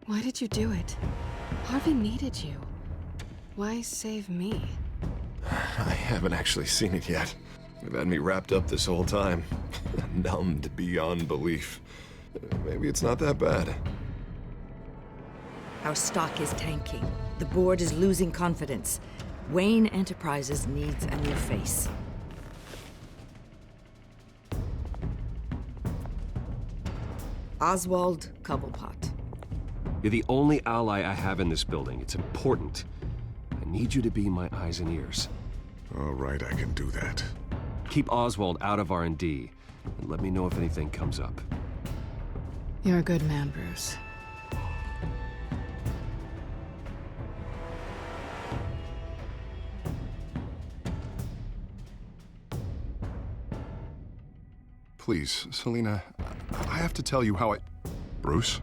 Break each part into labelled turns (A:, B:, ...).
A: Why did you do it? Harvey needed you. Why save me?
B: I haven't actually seen it yet. They've had me wrapped up this whole time. Numbed beyond belief. Maybe it's not that bad.
C: Our stock is tanking. The board is losing confidence. Wayne Enterprises needs a new face. Oswald Cobblepot.
D: You're the only ally I have in this building. It's important. I need you to be my eyes and ears.
B: All right, I can do that.
D: Keep Oswald out of R&D, and let me know if anything comes up.
A: You're a good man, Bruce.
B: Please, Selina, I have to tell you how I... Bruce?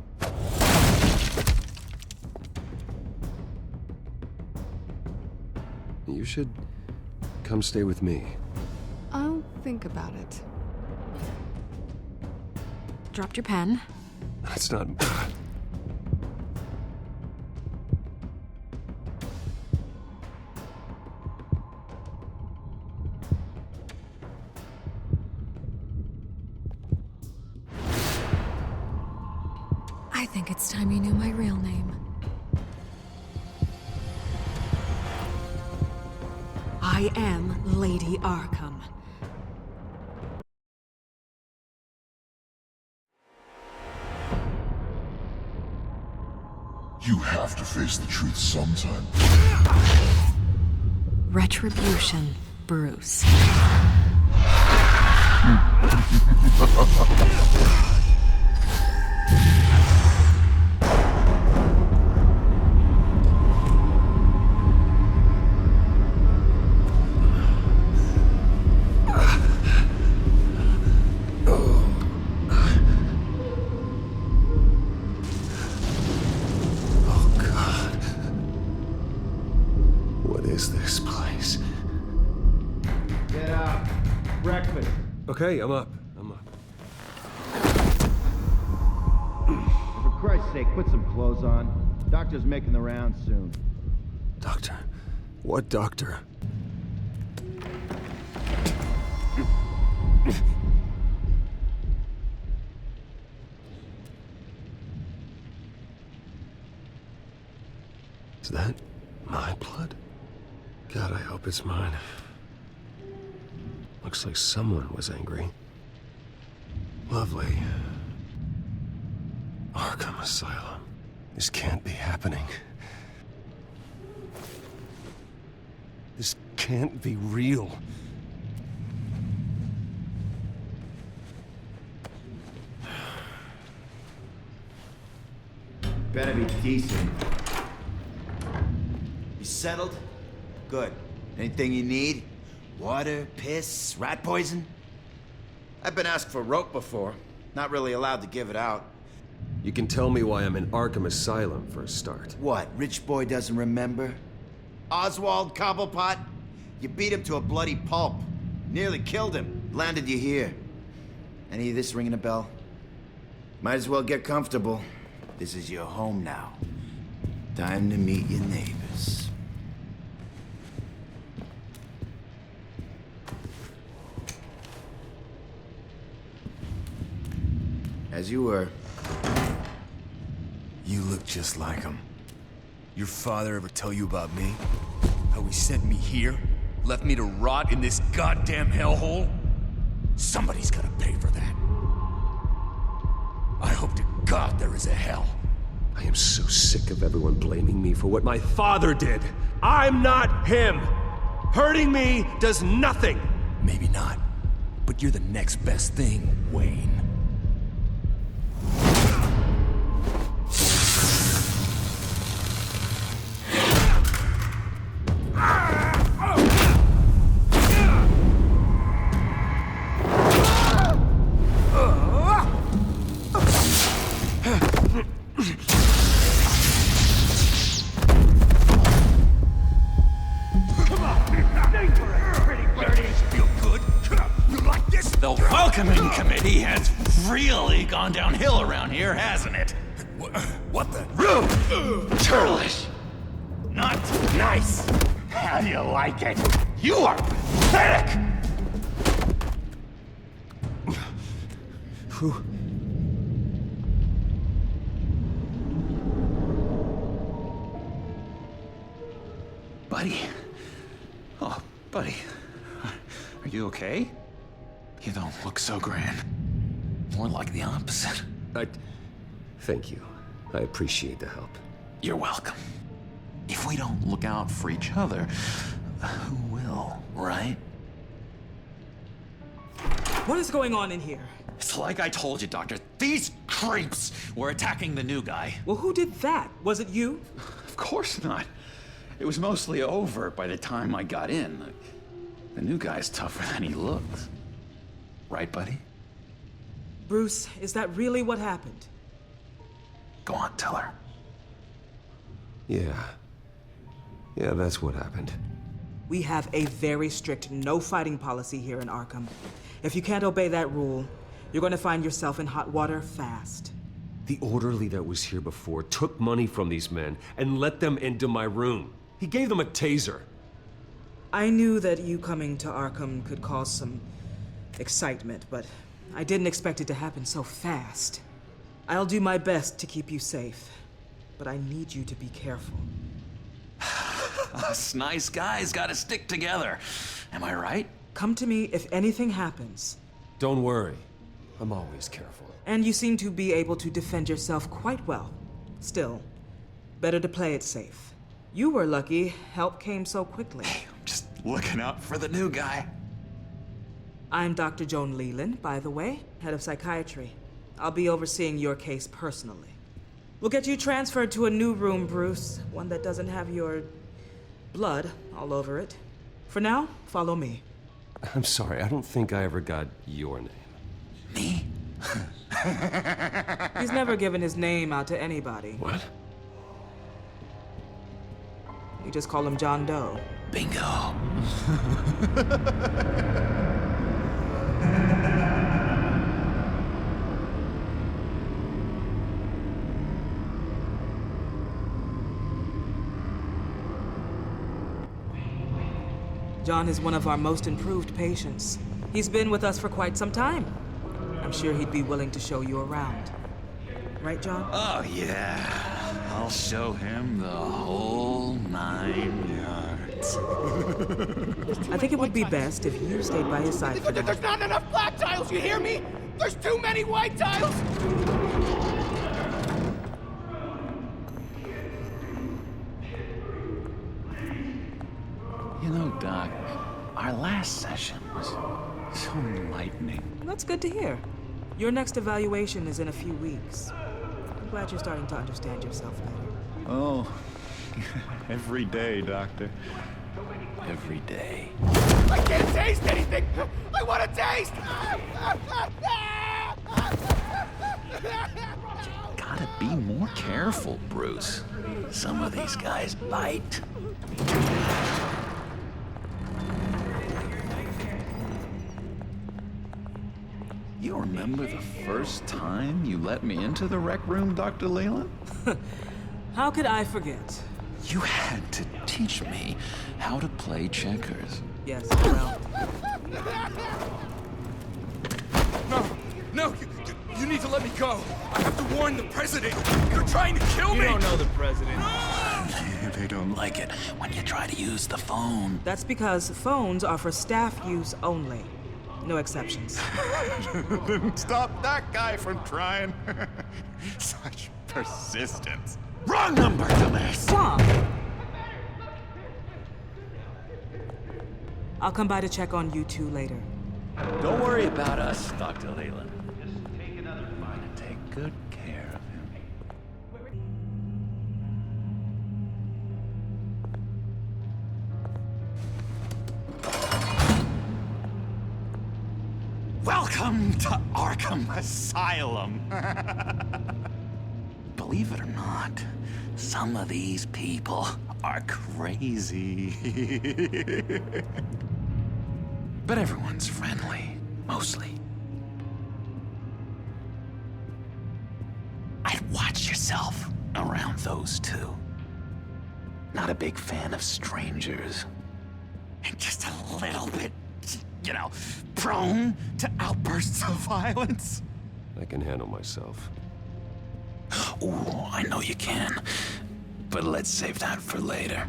D: You should come stay with me.
A: I'll think about it.
C: Dropped your pen.
D: That's not...
C: I think it's time you knew my real name. I am Lady Arkham.
E: You have to face the truth sometime.
C: Retribution, Bruce.
D: This place.
F: Get up. Breakfast.
D: Okay, I'm up.
F: For Christ's sake, put some clothes on. Doctor's making the rounds soon.
D: Doctor? What doctor? Is that my blood? God, I hope it's mine. Looks like someone was angry. Lovely. Arkham Asylum. This can't be happening. This can't be real.
F: Better be decent. You settled? Good. Anything you need? Water, piss, rat poison? I've been asked for rope before. Not really allowed to give it out.
D: You can tell me why I'm in Arkham Asylum for a start.
F: What, rich boy doesn't remember? Oswald Cobblepot? You beat him to a bloody pulp. Nearly killed him. Landed you here. Any of this ringing a bell? Might as well get comfortable. This is your home now. Time to meet your neighbors. As you were.
G: You look just like him. Your father ever tell you about me? How he sent me here? Left me to rot in this goddamn hellhole? Somebody's gotta pay for that. I hope to God there is a hell.
D: I am so sick of everyone blaming me for what my father did. I'm not him. Hurting me does nothing.
G: Maybe not, but you're the next best thing, Wayne.
H: The welcoming committee has really gone downhill around here, hasn't it?
G: What the? Churlish! Not nice! How do you like it? You are pathetic!
D: Who?
G: Buddy? Oh, buddy. Are you okay? You don't look so grand. More like the opposite.
D: Thank you. I appreciate the help.
G: You're welcome. If we don't look out for each other, who will, right?
H: What is going on in here?
G: It's like I told you, Doctor. These creeps were attacking the new guy.
H: Well, who did that? Was it you?
G: Of course not. It was mostly over by the time I got in. The new guy's tougher than he looks. Right, buddy?
H: Bruce, is that really what happened?
G: Go on, tell her.
D: Yeah, that's what happened.
H: We have a very strict no fighting policy here in Arkham. If you can't obey that rule, you're going to find yourself in hot water fast.
D: The orderly that was here before took money from these men and let them into my room. He gave them a taser.
H: I knew that you coming to Arkham could cause some excitement, but I didn't expect it to happen so fast. I'll do my best to keep you safe, but I need you to be careful.
G: Us nice guys gotta stick together. Am I right?
H: Come to me if anything happens.
D: Don't worry. I'm always careful.
H: And you seem to be able to defend yourself quite well. Still, better to play it safe. You were lucky help came so quickly.
G: I'm just looking out for the new guy.
H: I'm Dr. Joan Leland, by the way, head of psychiatry. I'll be overseeing your case personally. We'll get you transferred to a new room, Bruce. One that doesn't have your blood all over it. For now, follow me.
D: I'm sorry, I don't think I ever got your name.
G: Me?
H: He's never given his name out to anybody.
D: What?
H: We just call him John Doe.
G: Bingo.
H: John is one of our most improved patients. He's been with us for quite some time. I'm sure he'd be willing to show you around. Right, John?
G: Oh, yeah. I'll show him the whole 9 yards.
H: I think it would be best if you stayed by his side for
I: There's not enough black tiles, you hear me? There's too many white tiles!
G: You know, Doc, our last session was so enlightening.
H: That's good to hear. Your next evaluation is in a few weeks. I'm glad you're starting to understand yourself better.
G: Oh, every day, Doctor. Every day.
I: I can't taste anything! I want to taste!
G: Gotta be more careful, Bruce. Some of these guys bite. You remember the first time you let me into the rec room, Dr. Leland?
H: How could I forget?
G: You had to teach me how to play checkers.
H: Yes, well,
I: No, you need to let me go. I have to warn the president. They're trying to kill me.
J: You don't know the president.
G: They don't like it when you try to use the phone.
H: that's because phones are for staff use only. No exceptions.
G: Stop that guy from trying. Such persistence. Wrong number, dumbass!
H: John! I'll come by to check on you two later.
G: Don't worry about us, Dr. Leland. Just take another bite and take good care of him. Welcome to Arkham Asylum. Believe it or not, some of these people are crazy. But everyone's friendly, mostly. I'd watch yourself.
J: around those two. Not a big fan of strangers. And just a little bit, you know, prone to outbursts of violence.
D: I can handle myself.
J: Ooh, I know you can. But let's save that for later.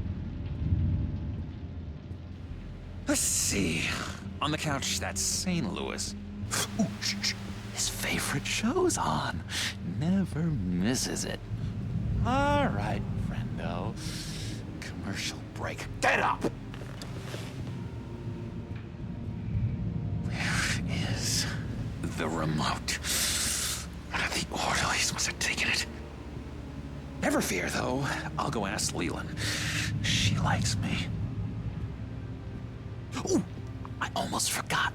J: Let's see. On the couch, that's St. Louis. Ooh, shh. His favorite show's on. Never misses it. All right, friendo. Commercial break. Get up! Where is the remote? One of the orderlies must have taken it. Never fear, though. I'll go ask Leland. She likes me. Ooh, I almost forgot.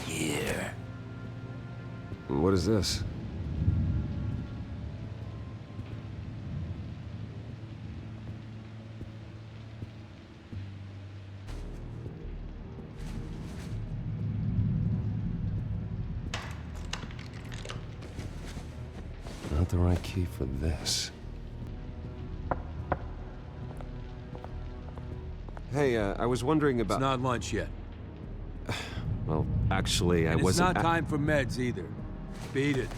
J: Here.
D: What is this? Not the right key for this. Hey, I was wondering about...
K: It's not lunch yet.
D: Well, actually, I
K: And
D: wasn't...
K: it's not time for meds either. Beat it.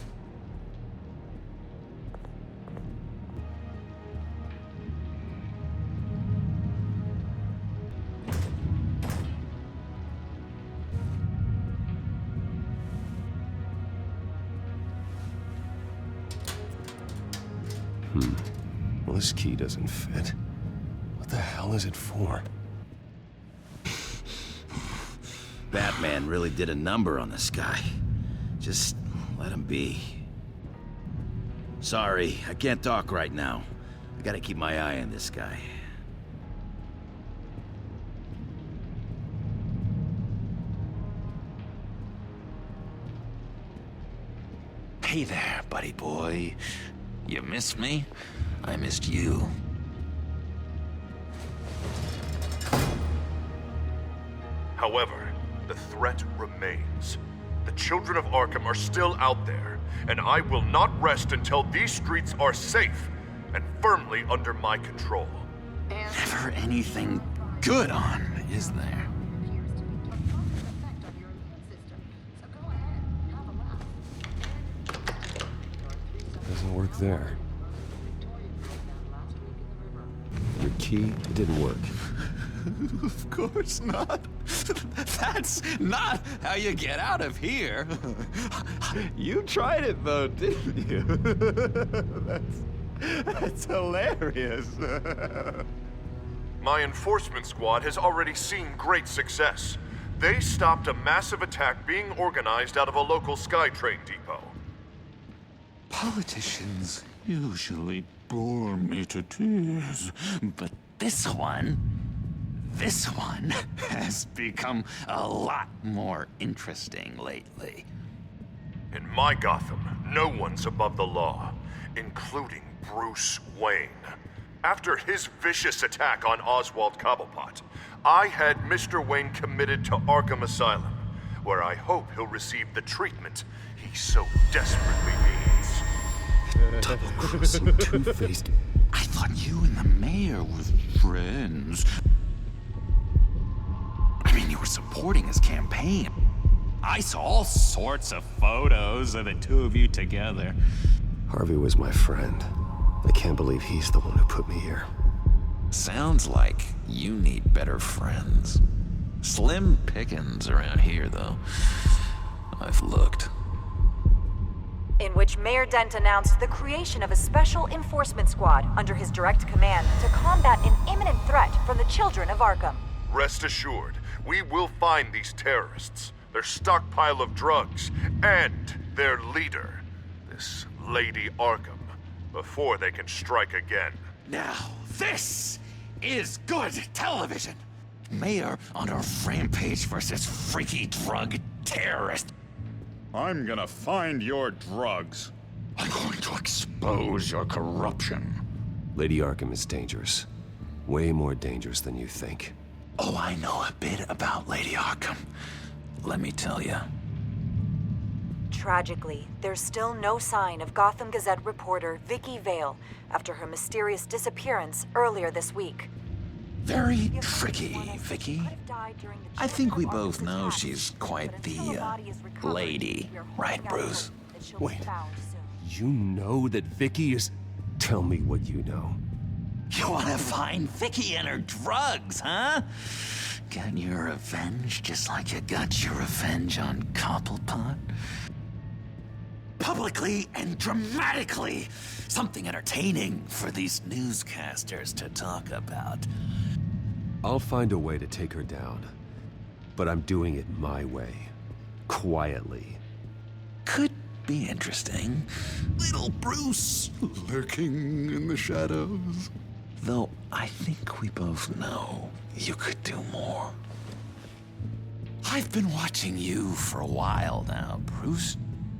D: Well, this key doesn't fit. What the hell is it for?
J: Batman really did a number on this guy. Just let him be. Sorry, I can't talk right now. I gotta keep my eye on this guy. Hey there, buddy boy. You missed me? I missed you.
L: However, the threat remains. The children of Arkham are still out there, and I will not rest until these streets are safe and firmly under my control.
J: Never anything good on, is there?
D: Doesn't work there. Your key, it didn't work.
J: Of course not. That's not how you get out of here. You tried it though, didn't you? That's hilarious.
L: My enforcement squad has already seen great success. They stopped a massive attack being organized out of a local SkyTrain depot.
J: Politicians usually bore me to tears, but this one has become a lot more interesting lately.
L: In my Gotham, no one's above the law, including Bruce Wayne. After his vicious attack on Oswald Cobblepot, I had Mr. Wayne committed to Arkham Asylum, where I hope he'll receive the treatment he so desperately needs.
D: Double-crossing, two-faced...
J: I thought you and the mayor were friends. I mean, you were supporting his campaign. I saw all sorts of photos of the two of you together.
D: Harvey was my friend. I can't believe he's the one who put me here.
J: Sounds like you need better friends. Slim pickings around here, though. I've looked.
M: In which Mayor Dent announced the creation of a special enforcement squad under his direct command to combat an imminent threat from the children of Arkham.
L: Rest assured, we will find these terrorists, their stockpile of drugs, and their leader, this Lady Arkham, before they can strike again.
J: Now, this is good television! Mayor on a rampage versus freaky drug terrorist.
N: I'm gonna find your drugs.
J: I'm going to expose your corruption.
D: Lady Arkham is dangerous. Way more dangerous than you think.
J: Oh, I know a bit about Lady Arkham. Let me tell you.
M: Tragically, there's still no sign of Gotham Gazette reporter Vicky Vale after her mysterious disappearance earlier this week.
J: Very tricky, Vicky. I think we both know she's quite the, lady. Right, Bruce?
D: Wait, you know that Vicky is... Tell me what you know.
J: You wanna find Vicky and her drugs, huh? Get your revenge just like you got your revenge on Cobblepot? Publicly and dramatically! Something entertaining for these newscasters to talk about.
D: I'll find a way to take her down. But I'm doing it my way. Quietly.
J: Could be interesting. Little Bruce lurking in the shadows. Though I think we both know you could do more. I've been watching you for a while now, Bruce,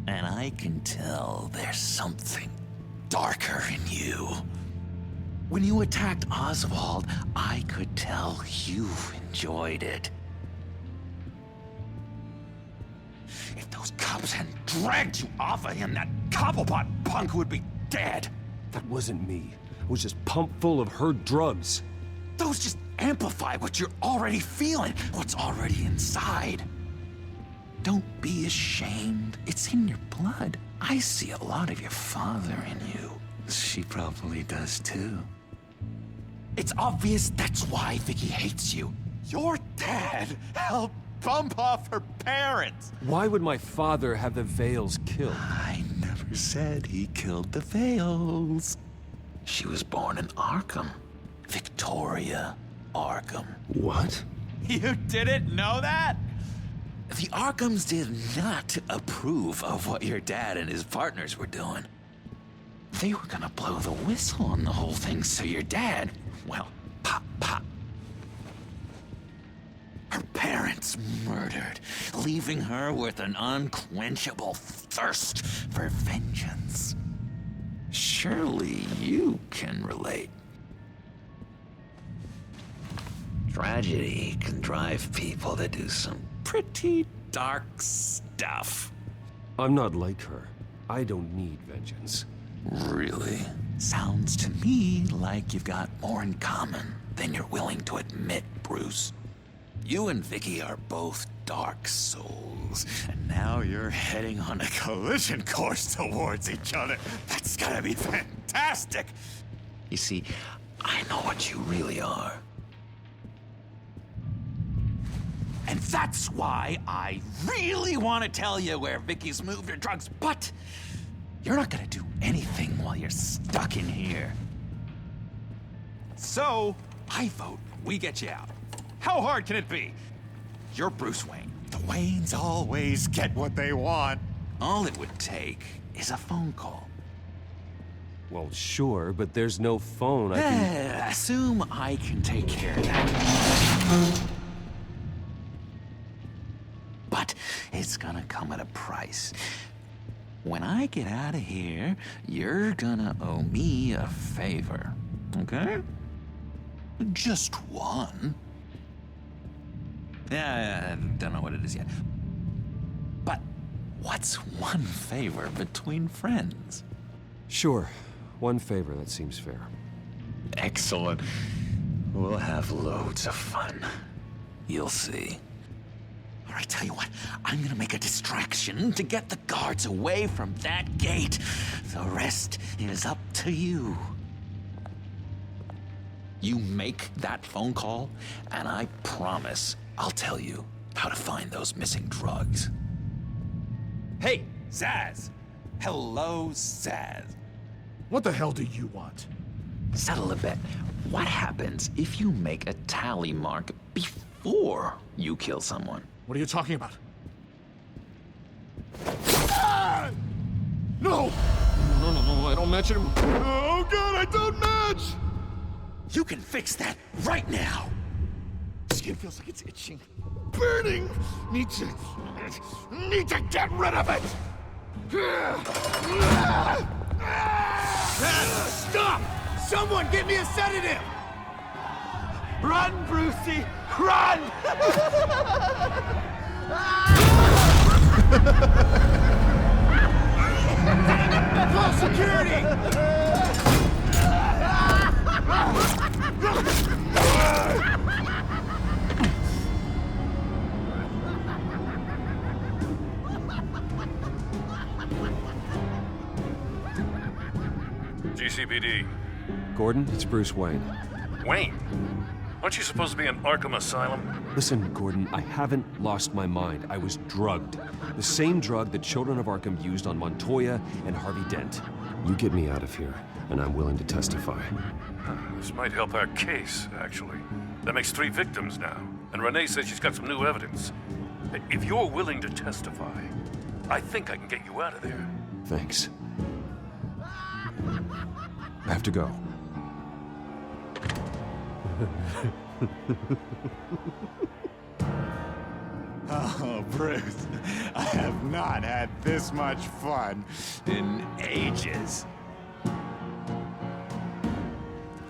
J: and I can tell there's something darker in you. When you attacked Oswald, I could tell you enjoyed it. If those cops hadn't dragged you off of him, that Cobblepot punk would be dead.
D: That wasn't me. I was just pumped full of her drugs.
J: Those just amplify what you're already feeling, what's already inside. Don't be ashamed. It's in your blood. I see a lot of your father in you. She probably does too. It's obvious that's why Vicky hates you. Your dad helped bump off her parents.
D: Why would my father have the Vales killed?
J: I never said he killed the Vales. She was born in Arkham. Victoria Arkham.
D: What?
J: You didn't know that? The Arkhams did not approve of what your dad and his partners were doing. They were gonna blow the whistle on the whole thing, so your dad, well, pop. Her parents murdered, leaving her with an unquenchable thirst for vengeance. Surely you can relate. Tragedy can drive people to do some pretty dark stuff.
D: I'm not like her. I don't need vengeance.
J: Really? Sounds to me like you've got more in common than you're willing to admit, Bruce. You and Vicky are both dark souls, and now you're heading on a collision course towards each other. That's gotta be fantastic! You see, I know what you really are. And that's why I really want to tell you where Vicky's moved her drugs, but you're not gonna do anything while you're stuck in here. So, I vote we get you out. How hard can it be? You're Bruce Wayne. The Waynes always get what they want. All it would take is a phone call.
D: Well, sure, but there's no phone. I can...
J: Assume I can take care of that. But it's gonna come at a price. When I get out of here, you're gonna owe me a favor, okay? Just one. Yeah, I don't know what it is yet. But what's one favor between friends?
D: Sure. One favor, that seems fair.
J: Excellent. We'll have loads of fun. You'll see. All right, tell you what, I'm gonna make a distraction to get the guards away from that gate. The rest is up to you. You make that phone call, and I promise I'll tell you how to find those missing drugs. Hey, Zaz! Hello, Zaz.
O: What the hell do you want?
J: Settle a bet. What happens if you make a tally mark before you kill someone?
O: What are you talking about? Ah! No! No, I don't match him. Oh god, I don't match!
J: You can fix that right now!
O: Skin feels like it's itching. Burning! Need to get rid of it! Stop! Someone get me a sedative! Run, Brucey! Run! Call security!
L: GCPD.
D: Gordon, it's Bruce Wayne.
L: Wayne? Aren't you supposed to be in Arkham Asylum?
D: Listen, Gordon, I haven't lost my mind. I was drugged. The same drug the children of Arkham used on Montoya and Harvey Dent. You get me out of here, and I'm willing to testify.
L: This might help our case, actually. That makes 3 victims now, and Renee says she's got some new evidence. If you're willing to testify, I think I can get you out of there.
D: Thanks. I have to go.
N: Oh, Bruce, I have not had this much fun in ages.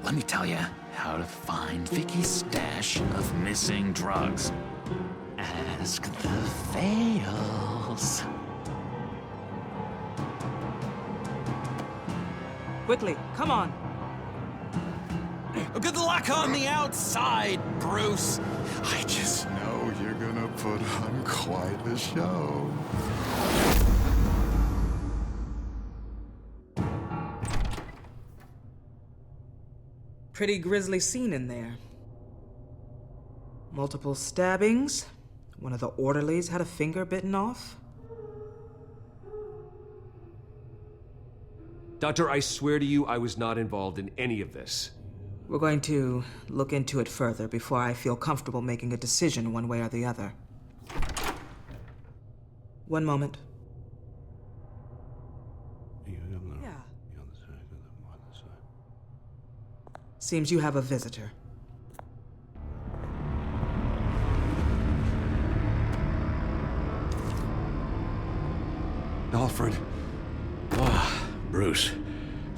J: Let me tell you how to find Vicky's stash of missing drugs. Ask the Fails.
H: Quickly, come on.
J: Good luck on the outside, Bruce.
N: I just know you're gonna put on quite the show.
H: Pretty grisly scene in there. Multiple stabbings. One of the orderlies had a finger bitten off.
D: Doctor, I swear to you, I was not involved in any of this.
H: We're going to look into it further before I feel comfortable making a decision one way or the other. One moment. Yeah. Seems you have a visitor.
P: Alfred. Ah, Bruce.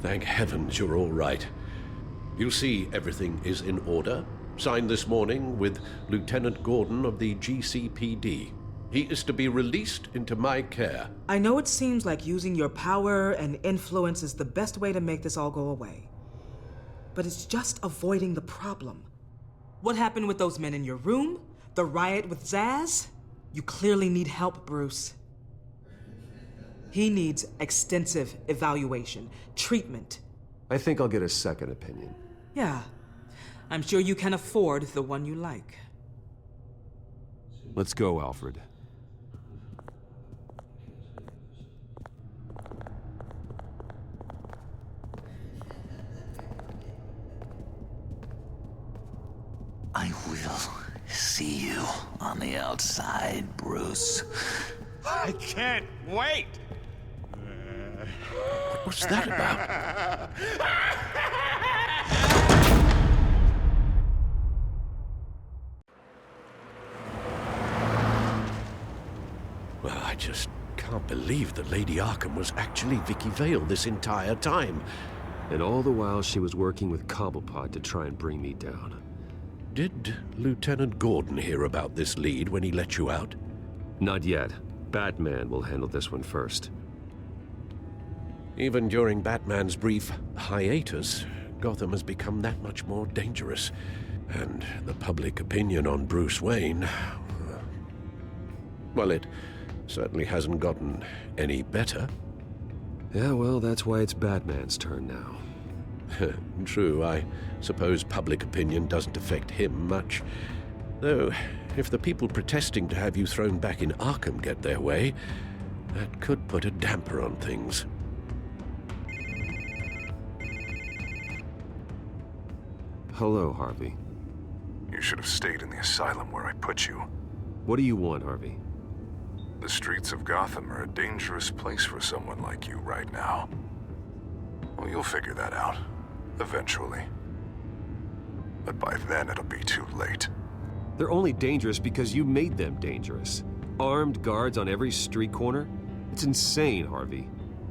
P: Thank heavens you're all right. You'll see everything is in order. Signed this morning with Lieutenant Gordon of the GCPD. He is to be released into my care.
H: I know it seems like using your power and influence is the best way to make this all go away. But it's just avoiding the problem. What happened with those men in your room? The riot with Zaz? You clearly need help, Bruce. He needs extensive evaluation, treatment.
D: I think I'll get a second opinion.
H: Yeah. I'm sure you can afford the one you like.
D: Let's go, Alfred.
J: I will see you on the outside, Bruce.
N: I can't wait!
P: What's that about? Well, I just can't believe that Lady Arkham was actually Vicky Vale this entire time.
D: And all the while she was working with Cobblepot to try and bring me down.
P: Did Lieutenant Gordon hear about this lead when he let you out?
D: Not yet. Batman will handle this one first.
P: Even during Batman's brief hiatus, Gotham has become that much more dangerous. And the public opinion on Bruce Wayne... well, it certainly hasn't gotten any better.
D: Yeah, well, that's why it's Batman's turn now.
P: True, I suppose public opinion doesn't affect him much. Though, if the people protesting to have you thrown back in Arkham get their way, that could put a damper on things.
D: Hello, Harvey.
L: You should have stayed in the asylum where I put you.
D: What do you want, Harvey?
L: The streets of Gotham are a dangerous place for someone like you right now. Well, you'll figure that out. Eventually. But by then, it'll be too late.
D: They're only dangerous because you made them dangerous. Armed guards on every street corner? It's insane, Harvey.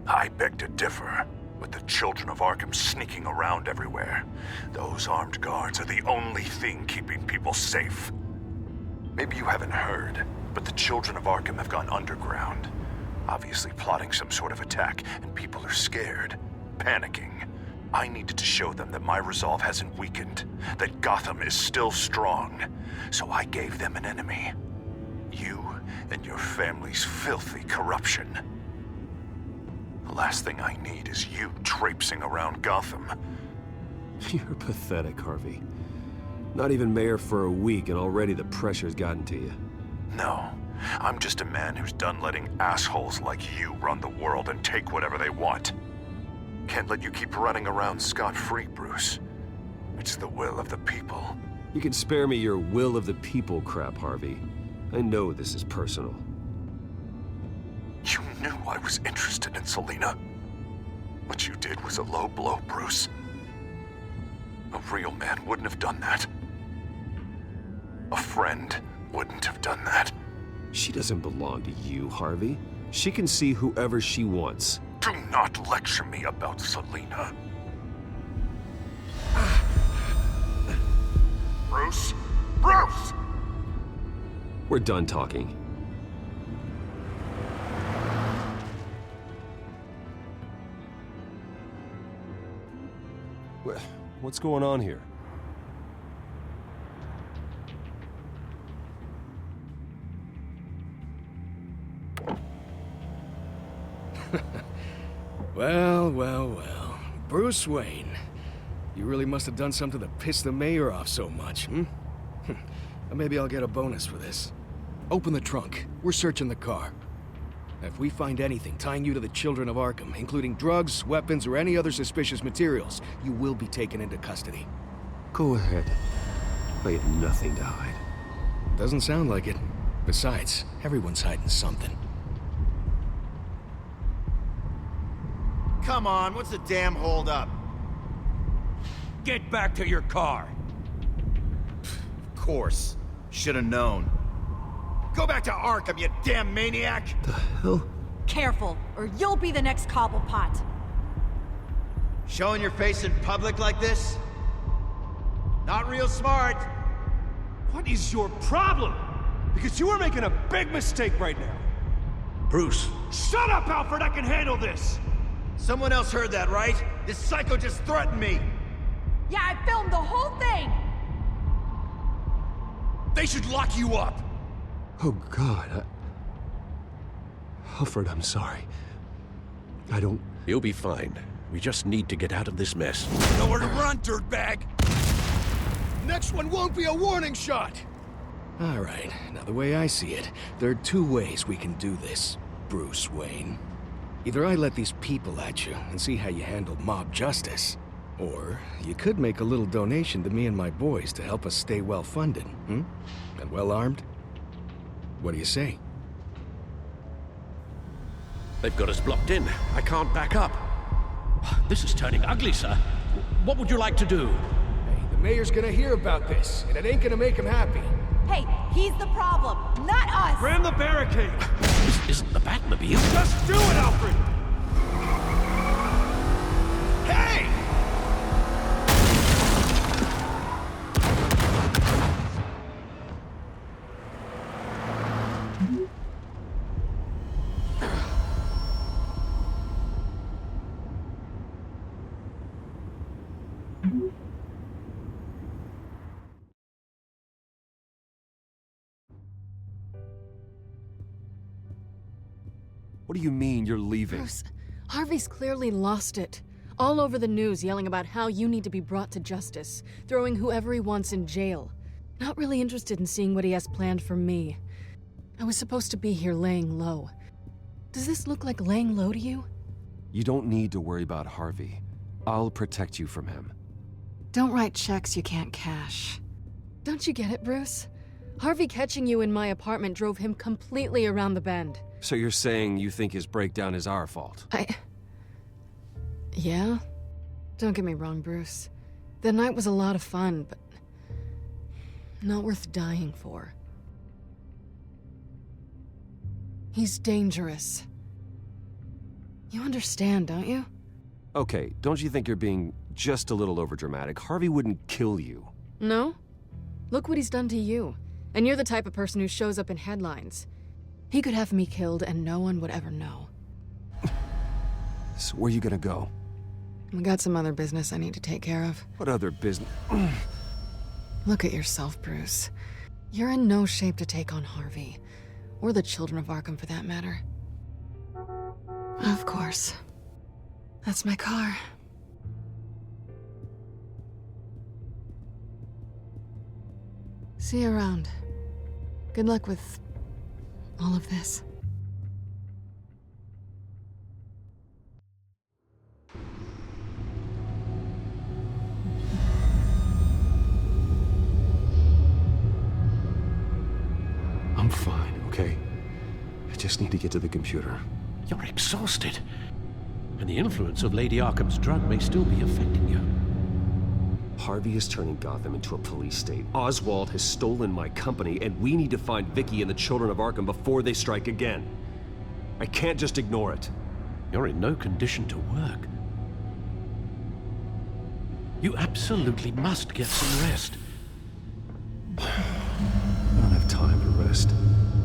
L: I beg to differ. With the children of Arkham sneaking around everywhere, those armed guards are the only thing keeping people safe. Maybe you haven't heard, but the children of Arkham have gone underground. obviously plotting some sort of attack, and people are scared, panicking. I needed to show them that my resolve hasn't weakened, that Gotham is still strong. So I gave them an enemy. You and your family's filthy corruption. The last thing I need is you traipsing around Gotham.
D: You're pathetic, Harvey. Not even mayor for a week and already the pressure's gotten to you.
L: No, I'm just a man who's done letting assholes like you run the world and take whatever they want. Can't let you keep running around scot-free, Bruce. It's the will of the people.
D: You can spare me your will of the people crap, Harvey. I know this is personal.
L: You knew I was interested in Selina. What you did was a low blow, Bruce. A real man wouldn't have done that. A friend wouldn't have done that.
D: She doesn't belong to you, Harvey. She can see whoever she wants.
L: Do not lecture me about Selina. Bruce? Bruce!
D: We're done talking. What's going on here?
Q: Well, well, well. Bruce Wayne. You really must have done something to piss the mayor off so much, hmm? Maybe I'll get a bonus for this. Open the trunk. We're searching the car. If we find anything tying you to the children of Arkham, including drugs, weapons, or any other suspicious materials, you will be taken into custody.
D: Go ahead. I have nothing to hide.
Q: Doesn't sound like it. Besides, everyone's hiding something.
F: Come on, what's the damn holdup?
G: Get back to your car!
F: Of course. Should've known. Go back to Arkham, you damn maniac!
D: The hell?
M: Careful, or you'll be the next Cobblepot.
F: Showing your face in public like this? Not real smart.
R: What is your problem? Because you are making a big mistake right now.
P: Bruce.
R: Shut up, Alfred! I can handle this!
F: Someone else heard that, right? This psycho just threatened me!
M: Yeah, I filmed the whole thing!
G: They should lock you up!
D: Oh, God. Alfred, I'm sorry. I don't...
P: You'll be fine. We just need to get out of this mess.
G: Nowhere to run, dirtbag!
Q: Next one won't be a warning shot! All right, now the way I see it, there are two ways we can do this, Bruce Wayne. Either I let these people at you and see how you handle mob justice, or you could make a little donation to me and my boys to help us stay well-funded, hmm? And well-armed? What do you say?
P: They've got us blocked in. I can't back up. This is turning ugly, sir. What would you like to do?
Q: Hey, the mayor's gonna hear about this, and it ain't gonna make him happy.
M: Hey, he's the problem, not us!
R: Ram the barricade!
P: This isn't the Batmobile.
R: Just do it, Alfred!
Q: Hey!
D: What do you mean you're leaving?
A: Bruce, Harvey's clearly lost it. All over the news yelling about how you need to be brought to justice, throwing whoever he wants in jail. Not really interested in seeing what he has planned for me. I was supposed to be here laying low. Does this look like laying low to you?
D: You don't need to worry about Harvey. I'll protect you from him.
A: Don't write checks you can't cash. Don't you get it, Bruce? Harvey catching you in my apartment drove him completely around the bend.
D: So you're saying you think his breakdown is our fault?
A: Yeah? Don't get me wrong, Bruce. The night was a lot of fun, but not worth dying for. He's dangerous. You understand, don't you?
D: Okay, don't you think you're being just a little overdramatic? Harvey wouldn't kill you.
A: No? Look what he's done to you. And you're the type of person who shows up in headlines. He could have me killed and no one would ever know.
D: So where you gonna go?
A: I got some other business I need to take care of.
D: What other business?
A: Look at yourself, Bruce. You're in no shape to take on Harvey. Or the children of Arkham, for that matter. Of course. That's my car. See you around. Good luck with all of this.
D: I'm fine, okay? I just need to get to the computer.
P: You're exhausted. And the influence of Lady Arkham's drug may still be affecting you.
D: Harvey is turning Gotham into a police state. Oswald has stolen my company, and we need to find Vicky and the children of Arkham before they strike again. I can't just ignore it.
P: You're in no condition to work. You absolutely must get some rest.
D: I don't have time to rest.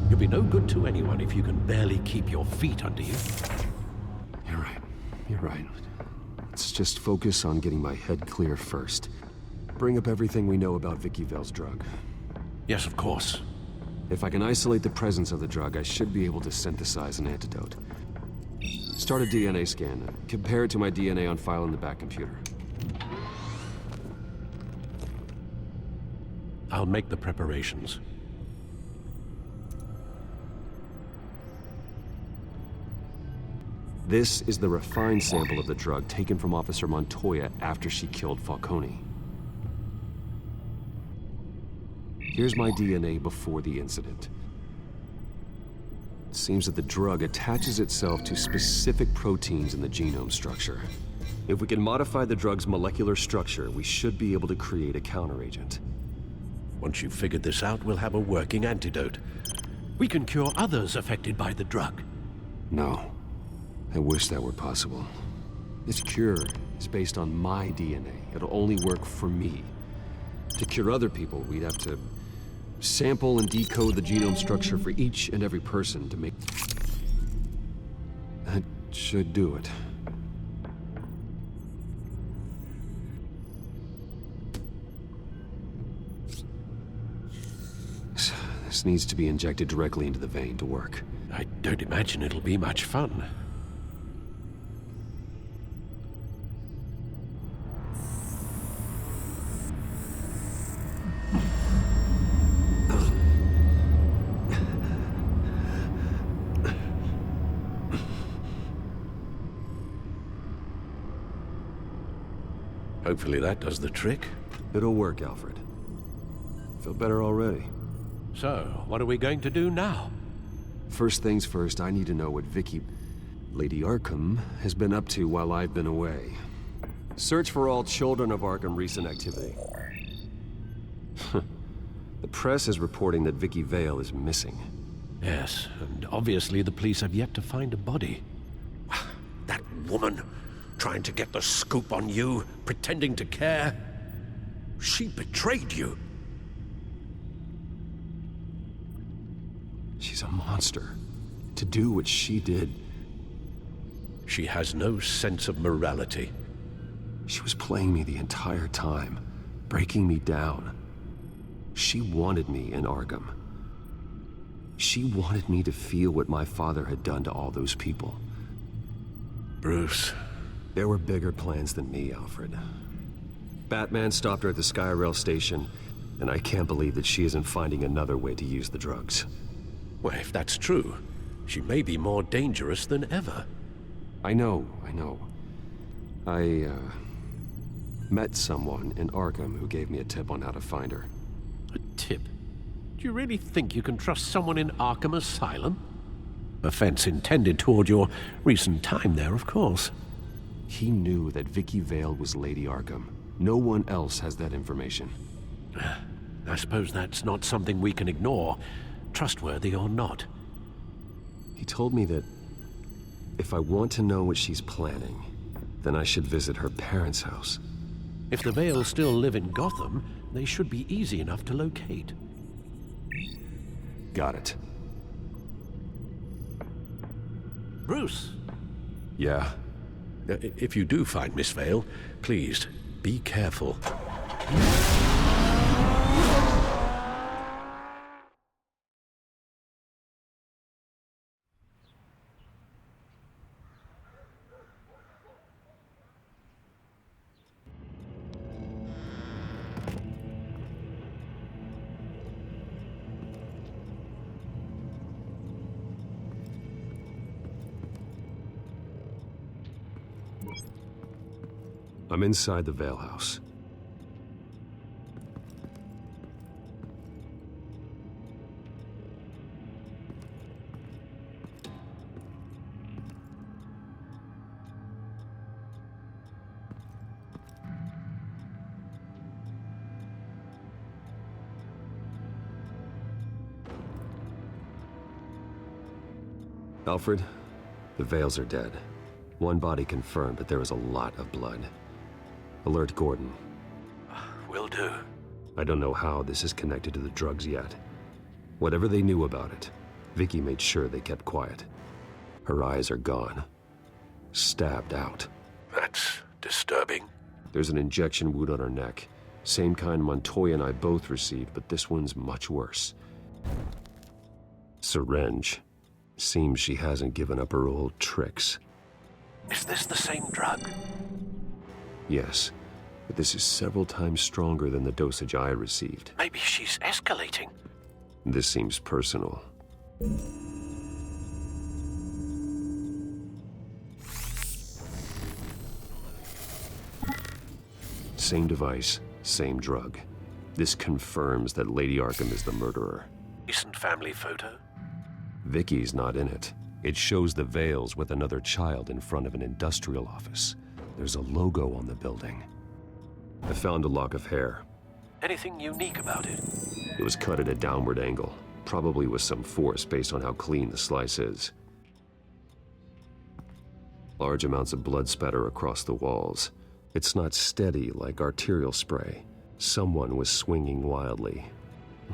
P: You'll be no good to anyone if you can barely keep your feet under you.
D: You're right. You're right. Let's just focus on getting my head clear first. Bring up everything we know about Vicky Vale's drug.
P: Yes, of course.
D: If I can isolate the presence of the drug, I should be able to synthesize an antidote. Start a DNA scan. Compare it to my DNA on file in the back computer.
P: I'll make the preparations.
D: This is the refined sample of the drug taken from Officer Montoya after she killed Falcone. Here's my DNA before the incident. It seems that the drug attaches itself to specific proteins in the genome structure. If we can modify the drug's molecular structure, we should be able to create a counteragent.
P: Once you've figured this out, we'll have a working antidote. We can cure others affected by the drug.
D: No. I wish that were possible. This cure is based on my DNA. It'll only work for me. To cure other people, we'd have to sample and decode the genome structure for each and every person to make... That should do it. This needs to be injected directly into the vein to work.
P: I don't imagine it'll be much fun. Hopefully that does the trick.
D: It'll work, Alfred. Feel better already.
P: So, what are we going to do now?
D: First things first, I need to know what Vicky, Lady Arkham, has been up to while I've been away. Search for all children of Arkham recent activity. The press is reporting that Vicky Vale is missing.
P: Yes, and obviously the police have yet to find a body. That woman, trying to get the scoop on you, pretending to care. She betrayed you.
D: She's a monster. To do what she did...
P: She has no sense of morality.
D: She was playing me the entire time, breaking me down. She wanted me in Arkham. She wanted me to feel what my father had done to all those people.
P: Bruce.
D: There were bigger plans than me, Alfred. Batman stopped her at the Skyrail station, and I can't believe that she isn't finding another way to use the drugs.
P: Well, if that's true, she may be more dangerous than ever.
D: I know. I met someone in Arkham who gave me a tip on how to find her.
P: A tip? Do you really think you can trust someone in Arkham Asylum? Offense intended toward your recent time there, of course.
D: He knew that Vicky Vale was Lady Arkham. No one else has that information.
P: I suppose that's not something we can ignore, trustworthy or not.
D: He told me that if I want to know what she's planning, then I should visit her parents' house.
P: If the Vales still live in Gotham, they should be easy enough to locate.
D: Got it.
J: Bruce.
P: Yeah. If you do find Miss Vale, please, be careful.
D: I'm inside the Vale House. Alfred, the Vales are dead. One body confirmed, but there is a lot of blood. Alert Gordon.
P: Will do.
D: I don't know how this is connected to the drugs yet. Whatever they knew about it, Vicky made sure they kept quiet. Her eyes are gone. Stabbed out.
P: That's disturbing.
D: There's an injection wound on her neck. Same kind Montoya and I both received, but this one's much worse. Syringe. Seems she hasn't given up her old tricks.
P: Is this the same drug?
D: Yes, but this is several times stronger than the dosage I received.
P: Maybe she's escalating.
D: This seems personal. Same device, same drug. This confirms that Lady Arkham is the murderer.
P: Recent family photo?
D: Vicky's not in it. It shows the Vales with another child in front of an industrial office. There's a logo on the building. I found a lock of hair.
P: Anything unique about it?
D: It was cut at a downward angle, probably with some force based on how clean the slice is. Large amounts of blood spatter across the walls. It's not steady like arterial spray. Someone was swinging wildly.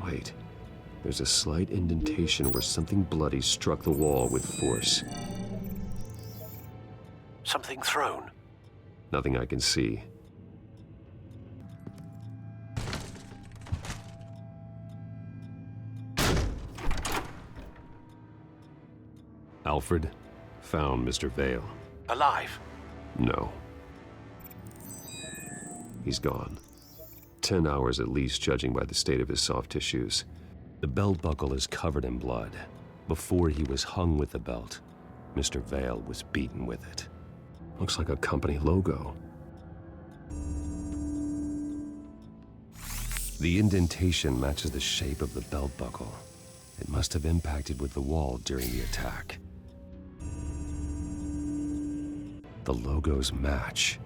D: Wait. There's a slight indentation where something bloody struck the wall with force.
P: Something thrown?
D: Nothing I can see. Alfred found Mr. Vale.
P: Alive?
D: No. He's gone. 10 hours at least, judging by the state of his soft tissues. The belt buckle is covered in blood. Before he was hung with the belt, Mr. Vale was beaten with it. Looks like a company logo. The indentation matches the shape of the belt buckle. It must have impacted with the wall during the attack. The logos match.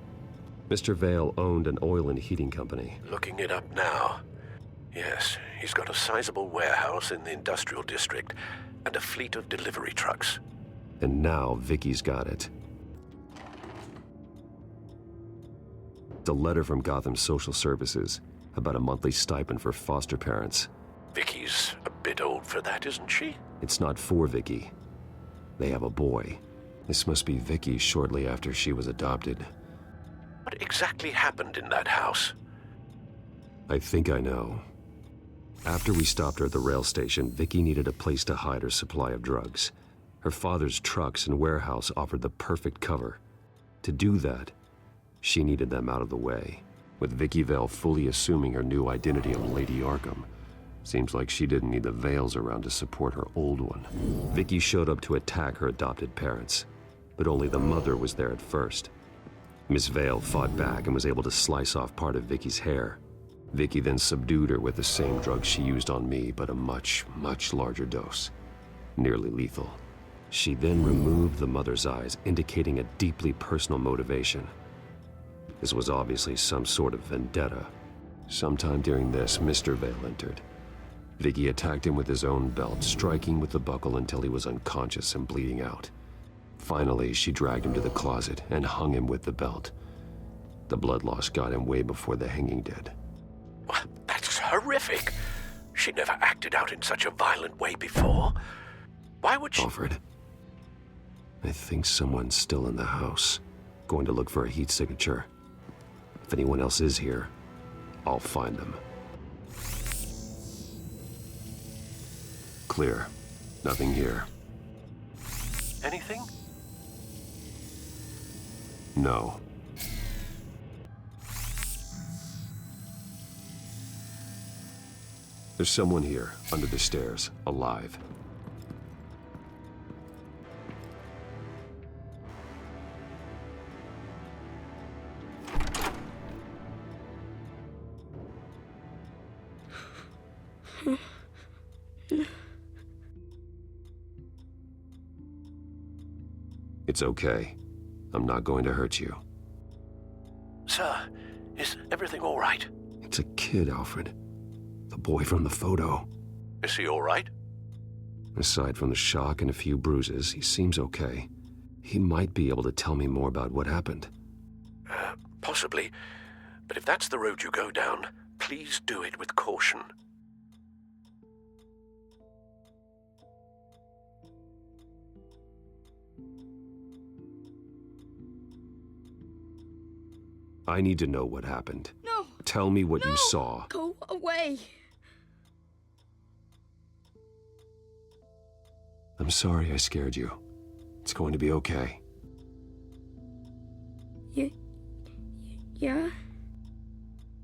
D: Mr. Vale owned an oil and heating company.
P: Looking it up now. Yes, he's got a sizable warehouse in the industrial district and a fleet of delivery trucks.
D: And now Vicky's got it. It's a letter from Gotham Social Services about a monthly stipend for foster parents.
P: Vicky's a bit old for that, isn't she?
D: It's not for Vicky. They have a boy. This must be Vicky shortly after she was adopted.
P: What exactly happened in that house?
D: I think I know. After we stopped her at the rail station, Vicky needed a place to hide her supply of drugs. Her father's trucks and warehouse offered the perfect cover. To do that, she needed them out of the way. With Vicky Vale fully assuming her new identity of Lady Arkham, seems like she didn't need the Vales around to support her old one. Vicky showed up to attack her adopted parents, but only the mother was there at first. Miss Vale fought back and was able to slice off part of Vicky's hair. Vicky then subdued her with the same drug she used on me, but a much, much larger dose. Nearly lethal. She then removed the mother's eyes, indicating a deeply personal motivation. This was obviously some sort of vendetta. Sometime during this, Mr. Vale entered. Vicky attacked him with his own belt, striking with the buckle until he was unconscious and bleeding out. Finally, she dragged him to the closet and hung him with the belt. The blood loss got him way before the hanging did.
P: That's horrific. She never acted out in such a violent way before. Why would she...
D: Alfred, I think someone's still in the house. Going to look for a heat signature. If anyone else is here, I'll find them. Clear. Nothing here.
P: Anything?
D: No. There's someone here, under the stairs, alive. It's okay. I'm not going to hurt you.
P: Sir, is everything all right?
D: It's a kid, Alfred. The boy from the photo.
P: Is he all right?
D: Aside from the shock and a few bruises, he seems okay. He might be able to tell me more about what happened.
P: Possibly. But if that's the road you go down, please do it with caution.
D: I need to know what happened.
A: No!
D: Tell me what
A: No!
D: you saw.
A: Go away!
D: I'm sorry I scared you. It's going to be okay.
A: Yeah?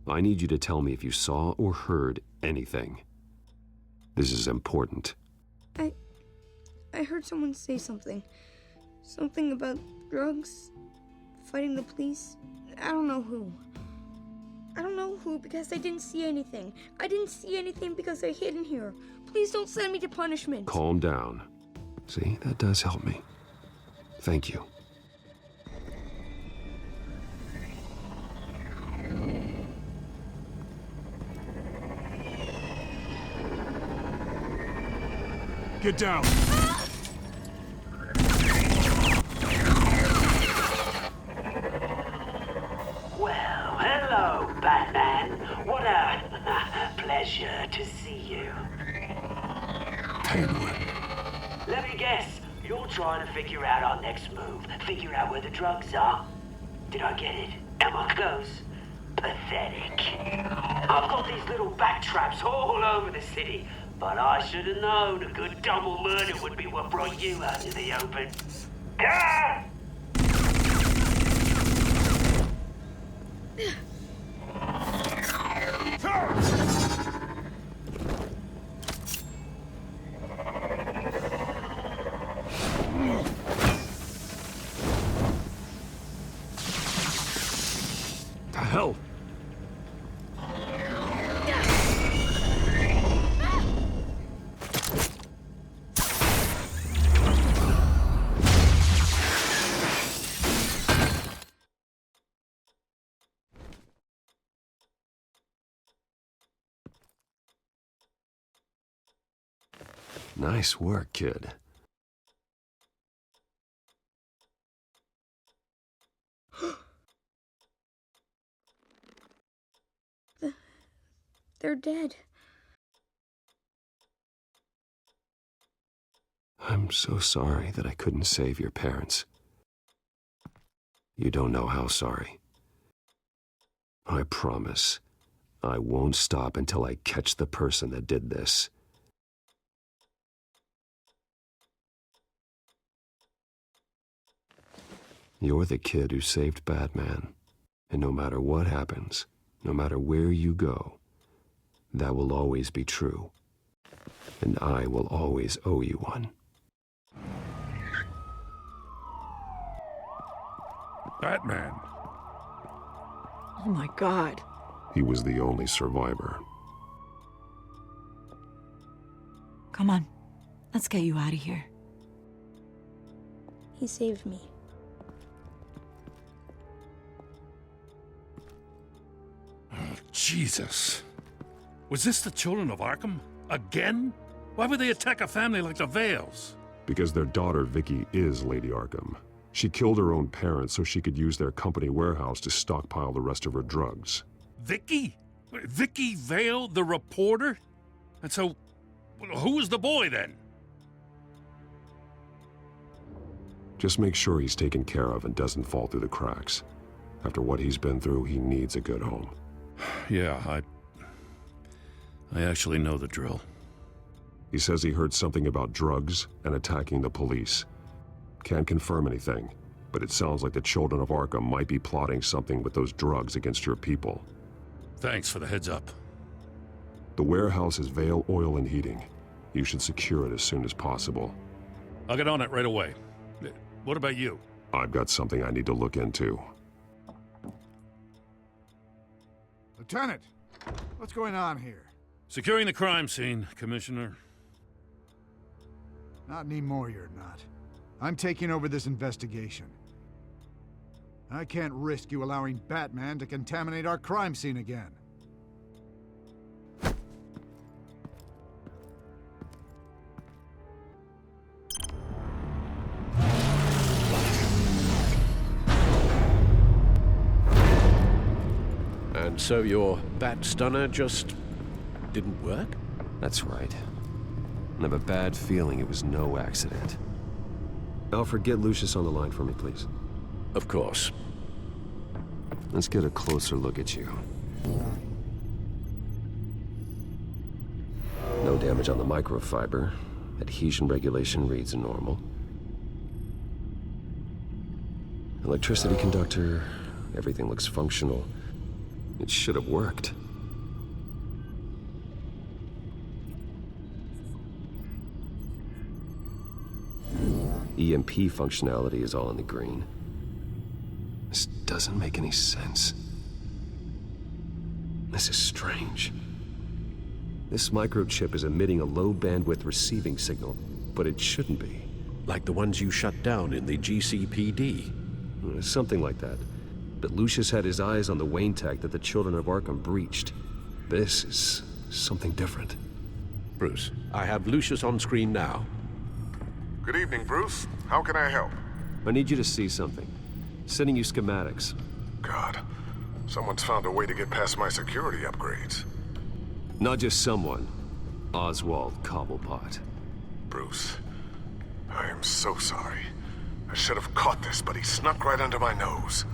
D: I need you to tell me if you saw or heard anything. This is important.
S: I heard someone say something. Something about drugs, fighting the police. I don't know who. I don't know who because I didn't see anything. I didn't see anything because I hid in here. Please don't send me to punishment.
D: Calm down. See, that does help me. Thank you.
R: Get down!
T: Well, hello, Batman. What a pleasure to see you.
O: Penguin.
T: Let me guess, you're trying to figure out our next move. Figure out where the drugs are. Did I get it? Am I close? Pathetic. I've got these little bat traps all over the city, but I should have known a good double murder would be what brought you out to the open. Ah!
D: The hell? Nice work, kid.
S: They're dead.
D: I'm so sorry that I couldn't save your parents. You don't know how sorry. I promise, I won't stop until I catch the person that did this. You're the kid who saved Batman. And no matter what happens, no matter where you go, that will always be true. And I will always owe you one.
O: Batman.
A: Oh my God.
B: He was the only survivor.
C: Come on. Let's get you out of here.
S: He saved me.
O: Jesus. Was this the children of Arkham? Again? Why would they attack a family like the Vales?
B: Because their daughter, Vicky, is Lady Arkham. She killed her own parents so she could use their company warehouse to stockpile the rest of her drugs.
O: Vicky? Vicky Vale, the reporter? And so, who was the boy then?
D: Just make sure he's taken care of and doesn't fall through the cracks. After what he's been through, he needs a good home.
P: Yeah, I actually know the drill.
D: He says he heard something about drugs and attacking the police. Can't confirm anything, but it sounds like the Children of Arkham might be plotting something with those drugs against your people.
P: Thanks for the heads up.
D: The warehouse is Vale Oil and Heating. You should secure it as soon as possible.
P: I'll get on it right away. What about you?
D: I've got something I need to look into.
O: Lieutenant, what's going on here?
P: Securing the crime scene, Commissioner.
O: Not anymore, you're not. I'm taking over this investigation. I can't risk you allowing Batman to contaminate our crime scene again.
P: And so your bat stunner just didn't work?
D: That's right. I have a bad feeling it was no accident. Alfred, get Lucius on the line for me, please.
P: Of course.
D: Let's get a closer look at you. No damage on the microfiber. Adhesion regulation reads normal. Electricity conductor, everything looks functional. It should have worked. EMP functionality is all in the green. This doesn't make any sense. This is strange. This microchip is emitting a low-bandwidth receiving signal, but it shouldn't be.
P: Like the ones you shut down in the GCPD?
D: Something like that. But Lucius had his eyes on the Wayne tech that the Children of Arkham breached. This is something different.
P: Bruce, I have Lucius on screen now.
L: Good evening, Bruce. How can I help?
D: I need you to see something. Sending you schematics.
L: God, someone's found a way to get past my security upgrades.
D: Not just someone. Oswald Cobblepot.
L: Bruce, I am so sorry. I should have caught this, but he snuck right under my nose.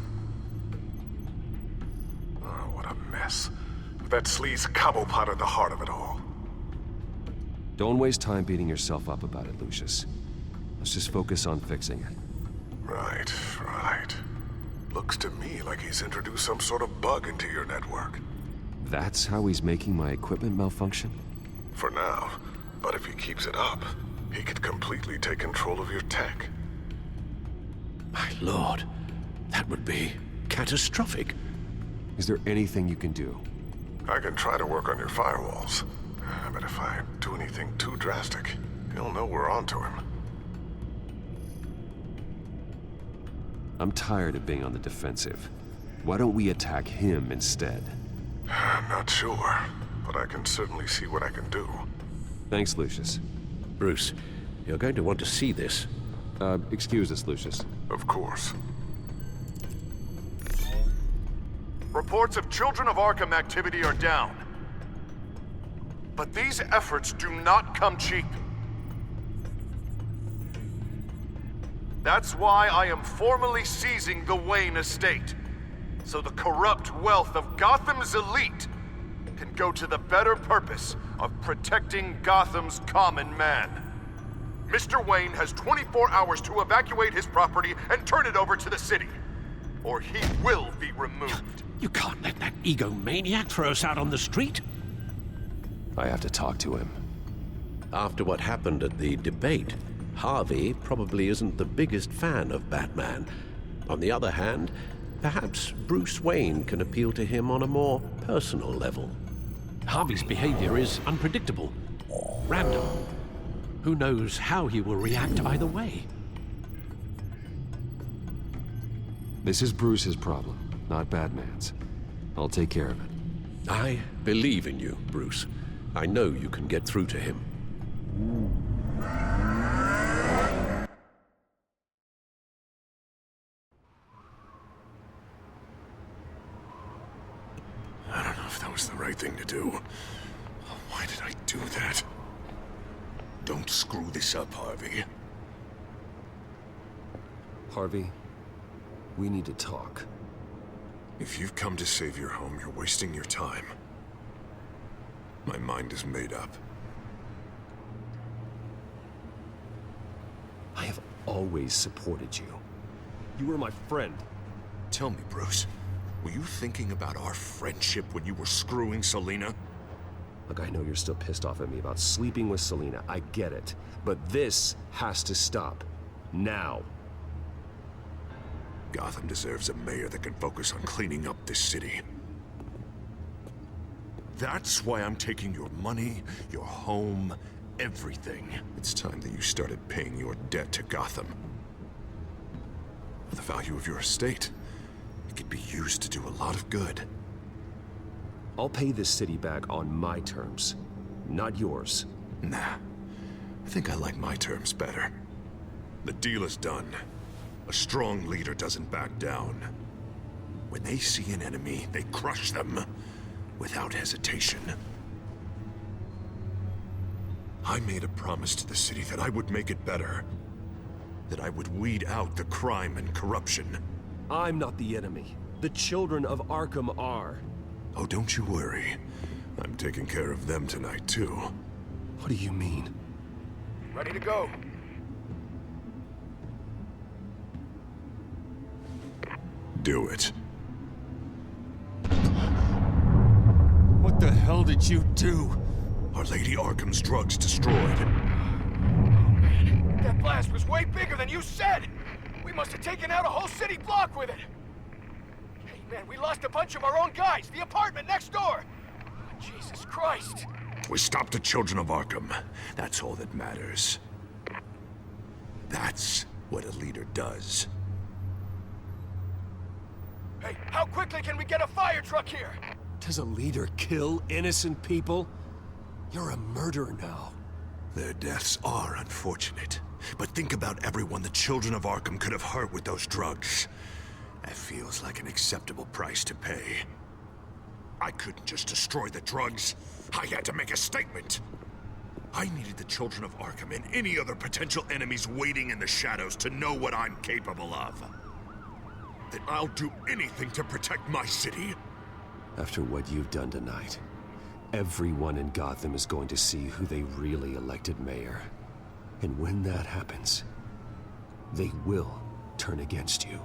L: Oh, what a mess. With that sleaze Cobblepot at the heart of it all.
D: Don't waste time beating yourself up about it, Lucius. Let's just focus on fixing it.
L: Right. Looks to me like he's introduced some sort of bug into your network.
D: That's how he's making my equipment malfunction?
L: For now. But if he keeps it up, he could completely take control of your tech.
P: My lord, that would be catastrophic.
D: Is there anything you can do?
L: I can try to work on your firewalls. But if I do anything too drastic, he'll know we're onto him.
D: I'm tired of being on the defensive. Why don't we attack him instead?
L: I'm not sure, but I can certainly see what I can do.
D: Thanks, Lucius.
P: Bruce, you're going to want to see this.
D: Excuse us, Lucius.
L: Of course. Reports of Children of Arkham activity are down. But these efforts do not come cheap. That's why I am formally seizing the Wayne estate, so the corrupt wealth of Gotham's elite can go to the better purpose of protecting Gotham's common man. Mr. Wayne has 24 hours to evacuate his property and turn it over to the city, or he will be removed.
P: You can't let that egomaniac throw us out on the street.
D: I have to talk to him.
P: After what happened at the debate, Harvey probably isn't the biggest fan of Batman. On the other hand, perhaps Bruce Wayne can appeal to him on a more personal level. Harvey's behavior is unpredictable, random. Who knows how he will react either way?
D: This is Bruce's problem, not Batman's. I'll take care of it.
P: I believe in you, Bruce. I know you can get through to him.
L: I don't know if that was the right thing to do. Why did I do that? Don't screw this up, Harvey.
D: Harvey, we need to talk.
L: If you've come to save your home, you're wasting your time. My mind is made up.
D: I have always supported you. You were my friend.
L: Tell me, Bruce, were you thinking about our friendship when you were screwing Selina?
D: Look, I know you're still pissed off at me about sleeping with Selina. I get it. But this has to stop. Now.
L: Gotham deserves a mayor that can focus on cleaning up this city. That's why I'm taking your money, your home, everything. It's time that you started paying your debt to Gotham. For the value of your estate, it could be used to do a lot of good.
D: I'll pay this city back on my terms, not yours.
L: Nah, I think I like my terms better. The deal is done. A strong leader doesn't back down. When they see an enemy, they crush them without hesitation. I made a promise to the city that I would make it better. That I would weed out the crime and corruption.
D: I'm not the enemy. The children of Arkham are.
L: Oh, don't you worry. I'm taking care of them tonight, too.
D: What do you mean?
R: Ready to go.
L: Do it.
R: What the hell did you do?
L: Our Lady Arkham's drugs destroyed.
R: Oh, man. That blast was way bigger than you said! We must have taken out a whole city block with it! Hey, man, we lost a bunch of our own guys! The apartment next door! Jesus Christ!
L: We stopped the children of Arkham. That's all that matters. That's what a leader does.
R: Hey, how quickly can we get a fire truck here?
D: Does a leader kill innocent people? You're a murderer now.
L: Their deaths are unfortunate. But think about everyone the children of Arkham could have hurt with those drugs. That feels like an acceptable price to pay. I couldn't just destroy the drugs. I had to make a statement. I needed the children of Arkham and any other potential enemies waiting in the shadows to know what I'm capable of. That I'll do anything to protect my city.
D: After what you've done tonight, everyone in Gotham is going to see who they really elected mayor. And when that happens, they will turn against you.